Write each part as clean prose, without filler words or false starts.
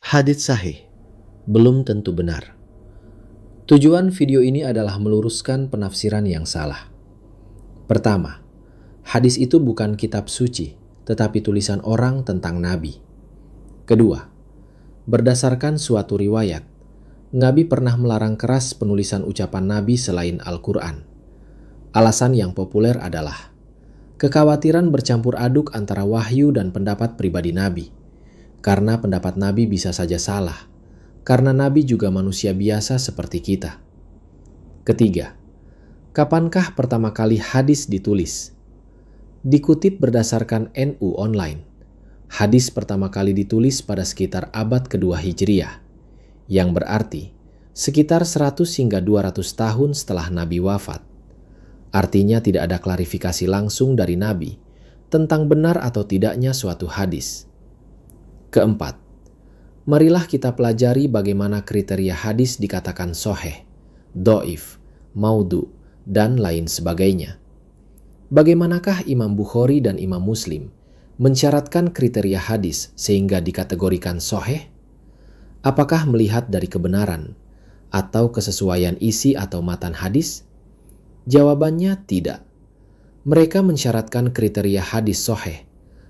Hadits sahih belum tentu benar. Tujuan video ini adalah meluruskan penafsiran yang salah. Pertama, hadis itu bukan kitab suci, tetapi tulisan orang tentang Nabi. Kedua, berdasarkan suatu riwayat, Nabi pernah melarang keras penulisan ucapan Nabi selain Al-Quran. Alasan yang populer adalah kekhawatiran bercampur aduk antara wahyu dan pendapat pribadi Nabi. Karena pendapat Nabi bisa saja salah, karena Nabi juga manusia biasa seperti kita. Ketiga, kapankah pertama kali hadis ditulis? Dikutip berdasarkan NU Online, hadis pertama kali ditulis pada sekitar abad kedua Hijriah, yang berarti sekitar 100 hingga 200 tahun setelah Nabi wafat. Artinya tidak ada klarifikasi langsung dari Nabi tentang benar atau tidaknya suatu hadis. Keempat, marilah kita pelajari bagaimana kriteria hadis dikatakan soheh, doif, maudu, dan lain sebagainya. Bagaimanakah Imam Bukhari dan Imam Muslim mensyaratkan kriteria hadis sehingga dikategorikan soheh? Apakah melihat dari kebenaran atau kesesuaian isi atau matan hadis? Jawabannya tidak. Mereka mensyaratkan kriteria hadis soheh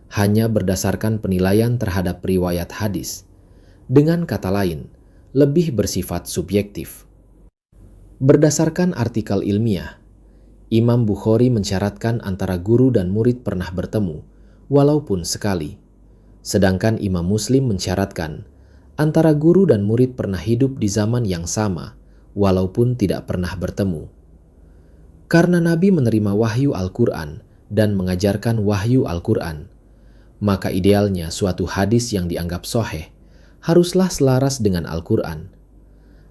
hanya berdasarkan penilaian terhadap riwayat hadis. Dengan kata lain, lebih bersifat subjektif. Berdasarkan artikel ilmiah, Imam Bukhari mensyaratkan antara guru dan murid pernah bertemu, walaupun sekali. Sedangkan Imam Muslim mensyaratkan antara guru dan murid pernah hidup di zaman yang sama, walaupun tidak pernah bertemu. Karena Nabi menerima wahyu Al-Quran dan mengajarkan wahyu Al-Quran, maka idealnya suatu hadis yang dianggap soheh haruslah selaras dengan Al-Quran.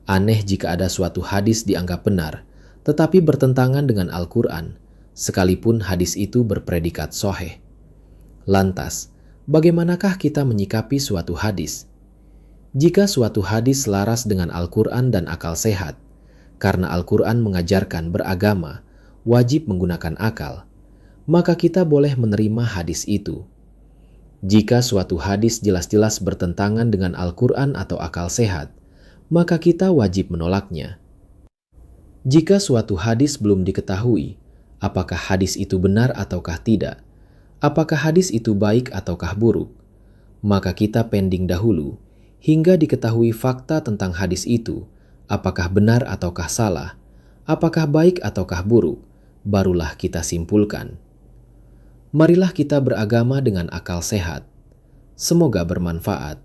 Aneh jika ada suatu hadis dianggap benar, tetapi bertentangan dengan Al-Quran, sekalipun hadis itu berpredikat soheh. Lantas, bagaimanakah kita menyikapi suatu hadis? Jika suatu hadis selaras dengan Al-Quran dan akal sehat, karena Al-Quran mengajarkan beragama, wajib menggunakan akal, maka kita boleh menerima hadis itu. Jika suatu hadis jelas-jelas bertentangan dengan Al-Quran atau akal sehat, maka kita wajib menolaknya. Jika suatu hadis belum diketahui, apakah hadis itu benar ataukah tidak, apakah hadis itu baik ataukah buruk, maka kita pending dahulu hingga diketahui fakta tentang hadis itu, apakah benar ataukah salah, apakah baik ataukah buruk, barulah kita simpulkan. Marilah kita beragama dengan akal sehat. Semoga bermanfaat.